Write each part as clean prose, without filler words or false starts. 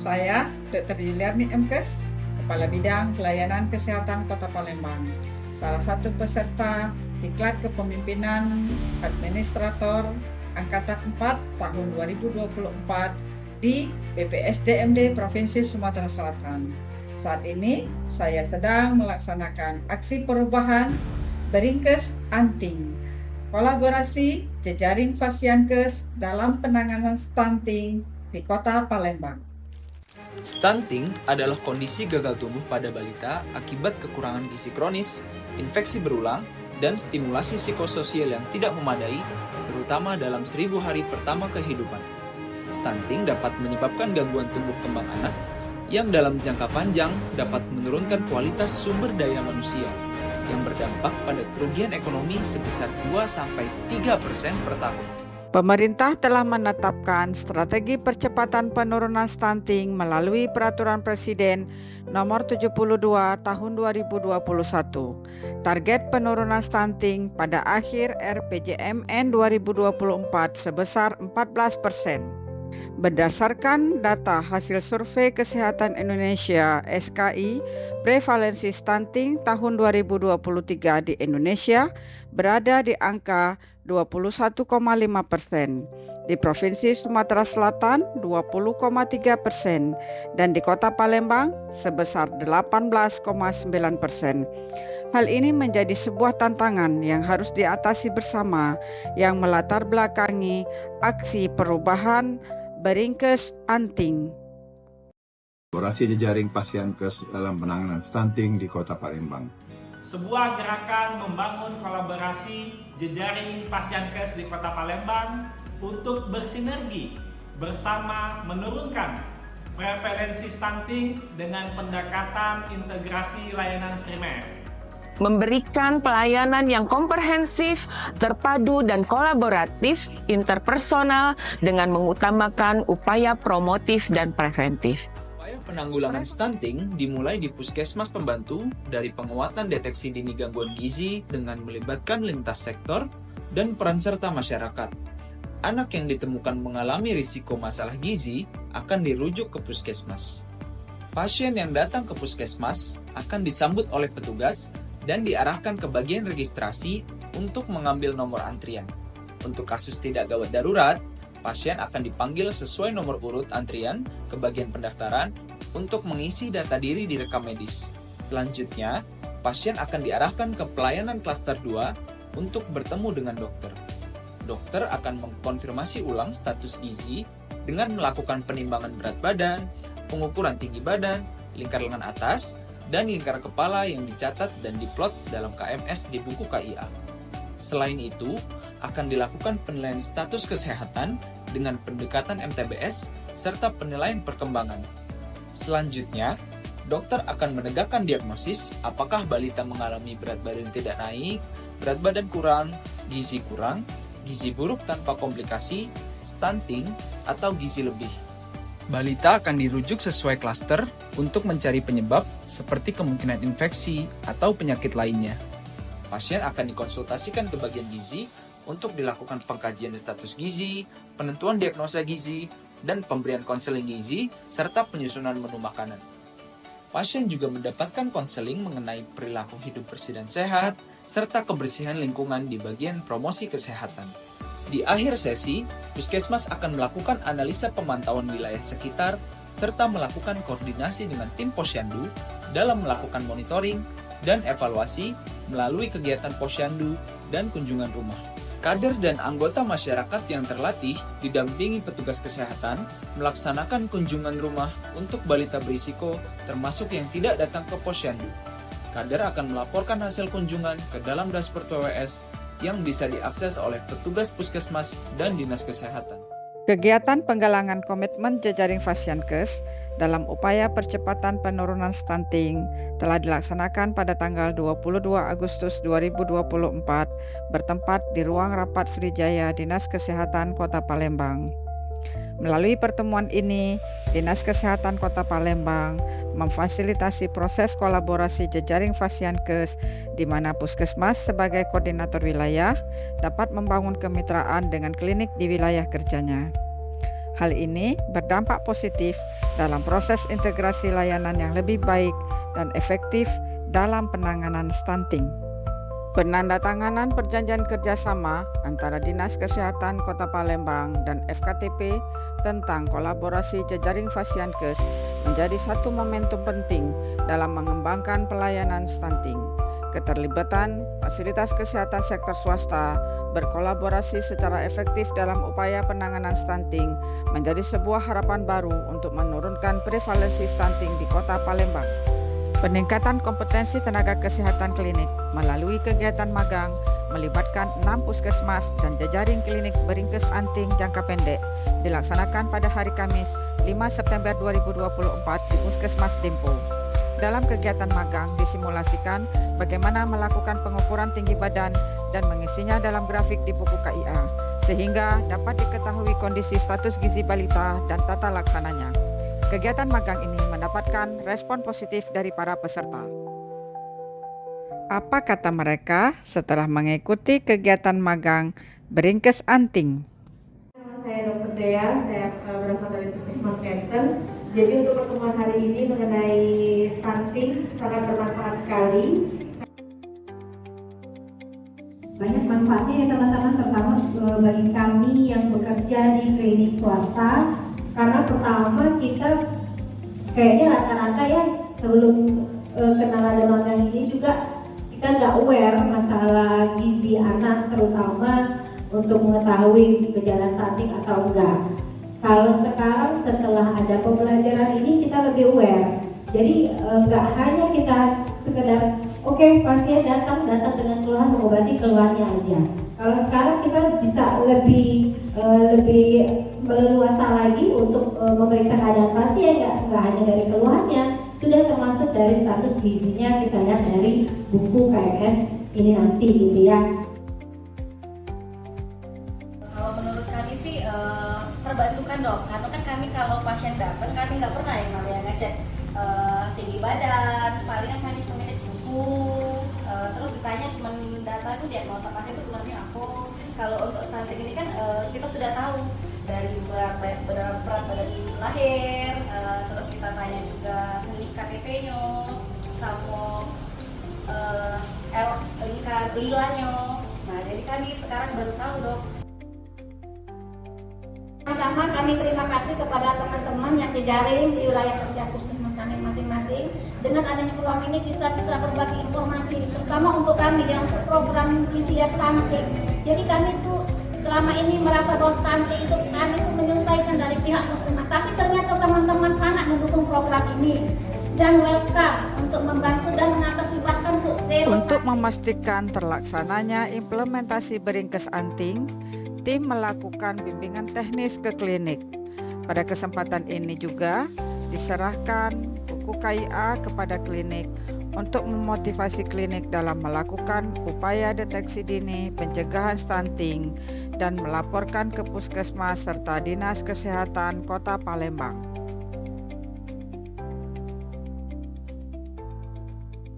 Saya, Dr. Yuliarni MKes, Kepala Bidang Pelayanan Kesehatan Kota Palembang. Salah satu peserta Diklat Kepemimpinan Administrator Angkatan 4 tahun 2024 di BPSDMD Provinsi Sumatera Selatan. Saat ini saya sedang melaksanakan aksi perubahan Berinkes Anting, kolaborasi jejaring Fasiankes dalam penanganan stunting di Kota Palembang. Stunting adalah kondisi gagal tumbuh pada balita akibat kekurangan gizi kronis, infeksi berulang, dan stimulasi psikososial yang tidak memadai, terutama dalam 1000 hari pertama kehidupan. Stunting dapat menyebabkan gangguan tumbuh kembang anak yang dalam jangka panjang dapat menurunkan kualitas sumber daya manusia yang berdampak pada kerugian ekonomi sebesar 2-3% per tahun. Pemerintah telah menetapkan strategi percepatan penurunan stunting melalui Peraturan Presiden Nomor 72 Tahun 2021. Target penurunan stunting pada akhir RPJMN 2024 sebesar 14%. Berdasarkan data hasil Survei Kesehatan Indonesia (SKI), prevalensi stunting tahun 2023 di Indonesia berada di angka 21,5%, di Provinsi Sumatera Selatan 20,3%, dan di Kota Palembang sebesar 18,9%. Hal ini menjadi sebuah tantangan yang harus diatasi bersama, yang melatar belakangi aksi perubahan Berinkes Anting. Kolaborasi jejaring Fasiankes dalam penanganan stunting di Kota Palembang. Sebuah gerakan membangun kolaborasi jejaring Fasiankes di Kota Palembang untuk bersinergi bersama menurunkan prevalensi stunting dengan pendekatan integrasi layanan primer. Memberikan pelayanan yang komprehensif, terpadu, dan kolaboratif interpersonal dengan mengutamakan upaya promotif dan preventif. Upaya penanggulangan stunting dimulai di puskesmas pembantu dari penguatan deteksi dini gangguan gizi dengan melibatkan lintas sektor dan peran serta masyarakat. Anak yang ditemukan mengalami risiko masalah gizi akan dirujuk ke puskesmas. Pasien yang datang ke puskesmas akan disambut oleh petugas dan diarahkan ke bagian registrasi untuk mengambil nomor antrian. Untuk kasus tidak gawat darurat, pasien akan dipanggil sesuai nomor urut antrian ke bagian pendaftaran untuk mengisi data diri di rekam medis. Selanjutnya, pasien akan diarahkan ke pelayanan klaster 2 untuk bertemu dengan dokter. Dokter akan mengkonfirmasi ulang status gizi dengan melakukan penimbangan berat badan, pengukuran tinggi badan, lingkar lengan atas, dan lingkar kepala yang dicatat dan diplot dalam KMS di buku KIA. Selain itu, akan dilakukan penilaian status kesehatan dengan pendekatan MTBS serta penilaian perkembangan. Selanjutnya, dokter akan menegakkan diagnosis apakah balita mengalami berat badan tidak naik, berat badan kurang, gizi buruk tanpa komplikasi, stunting, atau gizi lebih. Balita akan dirujuk sesuai klaster untuk mencari penyebab seperti kemungkinan infeksi atau penyakit lainnya. Pasien akan dikonsultasikan ke bagian gizi untuk dilakukan pengkajian status gizi, penentuan diagnosa gizi, dan pemberian konseling gizi, serta penyusunan menu makanan. Pasien juga mendapatkan konseling mengenai perilaku hidup bersih dan sehat, serta kebersihan lingkungan di bagian promosi kesehatan. Di akhir sesi, puskesmas akan melakukan analisa pemantauan wilayah sekitar serta melakukan koordinasi dengan tim posyandu dalam melakukan monitoring dan evaluasi melalui kegiatan posyandu dan kunjungan rumah. Kader dan anggota masyarakat yang terlatih didampingi petugas kesehatan melaksanakan kunjungan rumah untuk balita berisiko termasuk yang tidak datang ke posyandu. Kader akan melaporkan hasil kunjungan ke dalam dashboard PWS yang bisa diakses oleh petugas puskesmas dan dinas kesehatan. Kegiatan penggalangan komitmen jejaring Fasiankes dalam upaya percepatan penurunan stunting telah dilaksanakan pada tanggal 22 Agustus 2024 bertempat di ruang rapat Sriwijaya Dinas Kesehatan Kota Palembang. Melalui pertemuan ini, Dinas Kesehatan Kota Palembang memfasilitasi proses kolaborasi jejaring Fasiankes di mana puskesmas sebagai koordinator wilayah dapat membangun kemitraan dengan klinik di wilayah kerjanya. Hal ini berdampak positif dalam proses integrasi layanan yang lebih baik dan efektif dalam penanganan stunting. Penandatanganan perjanjian kerjasama antara Dinas Kesehatan Kota Palembang dan FKTP tentang kolaborasi jejaring Fasiankes menjadi satu momentum penting dalam mengembangkan pelayanan stunting. Keterlibatan fasilitas kesehatan sektor swasta berkolaborasi secara efektif dalam upaya penanganan stunting menjadi sebuah harapan baru untuk menurunkan prevalensi stunting di Kota Palembang. Peningkatan kompetensi tenaga kesehatan klinik melalui kegiatan magang melibatkan 6 puskesmas dan jejaring klinik beringkes anting jangka pendek dilaksanakan pada hari Kamis 5 September 2024 di Puskesmas Dempo. Dalam kegiatan magang disimulasikan bagaimana melakukan pengukuran tinggi badan dan mengisinya dalam grafik di buku KIA, sehingga dapat diketahui kondisi status gizi balita dan tata laksananya. Kegiatan magang ini mendapatkan respon positif dari para peserta. Apa kata mereka setelah mengikuti kegiatan magang beringkes anting? Saya Dr. Dea, saya berasal dari Puskesmas Kenten. Jadi untuk pertemuan hari ini mengenai stunting sangat bermanfaat sekali. Banyak manfaatnya ya teman-teman, terutama bagi kami yang bekerja di klinik swasta. Karena pertama kita kayaknya rata-rata ya sebelum kenal ada magang ini juga kita nggak aware masalah gizi anak, terutama untuk mengetahui gejala stunting atau enggak. Kalau sekarang setelah ada pembelajaran ini kita lebih aware. Jadi nggak hanya kita sekedar pasien datang dengan keluhan mengobati keluhannya aja. Kalau sekarang kita bisa lebih leluasa lagi untuk memeriksa keadaan pasien, nggak hanya dari keluhannya, sudah termasuk dari status gizinya kita lihat dari buku KMS ini nanti gitu ya. Kalau menurut kami sih terbantukan dong, karena kan kami kalau pasien datang kami nggak pernah yang namanya ngecek tinggi badan, palingan kami cuma ngecek suhu, terus ditanya cuma data itu diagnosa pasien itu keluarnya apa. Kalau untuk stunting ini kan kita sudah tahu dari berat badan lahir, terus kita tanya juga nik KTP-nya sama lingkar lilanya. Nah jadi kami sekarang baru tahu dok. Pertama kami terima kasih kepada teman-teman yang jejaring di wilayah kerja puskesmas kami masing-masing. Dengan adanya peluang ini kita bisa berbagi informasi, terutama untuk kami yang untuk program Usia Stunting. Jadi kami tuh selama ini merasa bahwa stunting itu kami tuh menyelesaikan dari pihak puskesmas, tapi ternyata teman-teman sangat mendukung program ini dan welcome untuk membantu dan mengatasi bahkan untuk zero. Untuk memastikan terlaksananya implementasi beringkes anting, tim melakukan bimbingan teknis ke klinik. Pada kesempatan ini juga diserahkan buku KIA kepada klinik untuk memotivasi klinik dalam melakukan upaya deteksi dini pencegahan stunting dan melaporkan ke puskesmas serta Dinas Kesehatan Kota Palembang.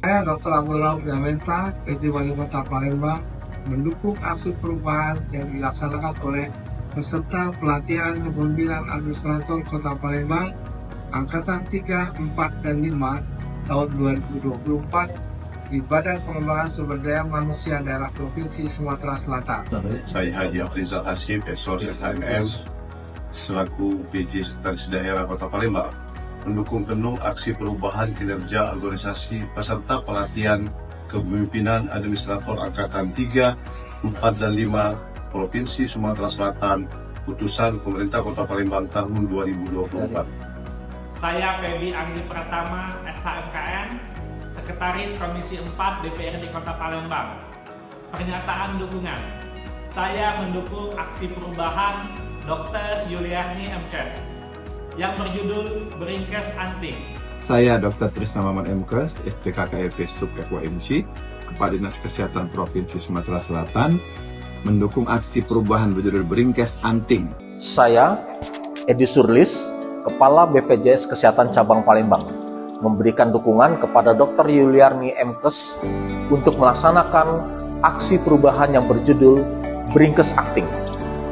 Saya Dr. Abdullah Yamenta, PT Wali Kota Palembang, mendukung aksi perubahan yang dilaksanakan oleh peserta pelatihan kepemimpinan administrator Kota Palembang Angkatan 3, 4, dan 5 tahun 2024 di Badan Pengembangan Sumber Daya Manusia Daerah Provinsi Sumatera Selatan. Saya Haji Afrizal Hasyim, Eksosis HMS, selaku PJ Sekretaris Daerah Kota Palembang, mendukung penuh aksi perubahan kinerja organisasi peserta pelatihan Kepemimpinan Administrator Angkatan 3, 4, dan 5 Provinsi Sumatera Selatan, putusan Pemerintah Kota Palembang tahun 2024. Saya Febi Anggi Pratama, SHMKN, Sekretaris Komisi 4 DPRD Kota Palembang. Pernyataan dukungan. Saya mendukung aksi perubahan Dr. Yuliarni MKes yang berjudul Beringkes Anting. Saya Dr. Trisna Maman MKes, SPKKP Sub FWMC, Kepala Dinas Kesehatan Provinsi Sumatera Selatan, mendukung aksi perubahan berjudul Beringkes Anting. Saya Edi Surlis, Kepala BPJS Kesehatan Cabang Palembang, memberikan dukungan kepada Dr. Yuliarni MKes untuk melaksanakan aksi perubahan yang berjudul Beringkes Anting.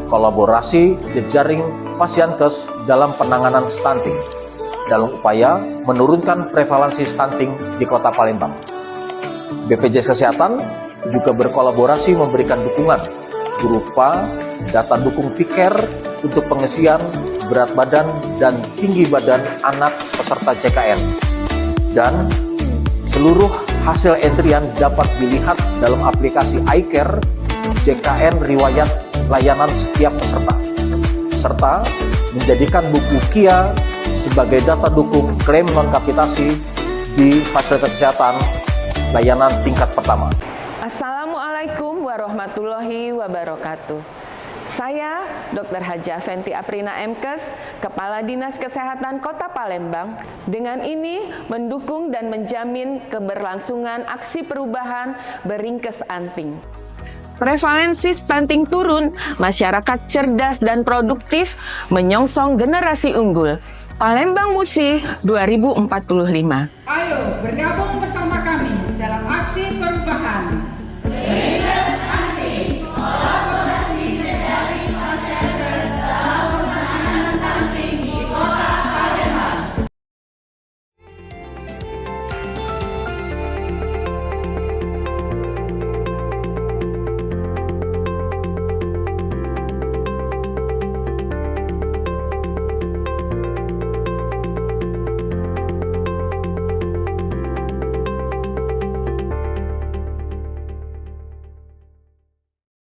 kolaborasi jejaring Fasiankes dalam penanganan stunting dalam upaya menurunkan prevalensi stunting di Kota Palembang. BPJS Kesehatan juga berkolaborasi memberikan dukungan berupa data dukung piker untuk pengisian berat badan dan tinggi badan anak peserta JKN. Dan seluruh hasil entrian dapat dilihat dalam aplikasi iCare JKN riwayat layanan setiap peserta, serta menjadikan buku KIA sebagai data dukung klaim non-kapitasi di fasilitas kesehatan layanan tingkat pertama. Assalamualaikum warahmatullahi wabarakatuh. Saya Dr. Haja Fenti Aprina MKes, Kepala Dinas Kesehatan Kota Palembang, dengan ini mendukung dan menjamin keberlangsungan aksi perubahan beringkes anting. Prevalensi stunting turun, masyarakat cerdas dan produktif menyongsong generasi unggul. Palembang Musi 2045. Ayo bergabung bersama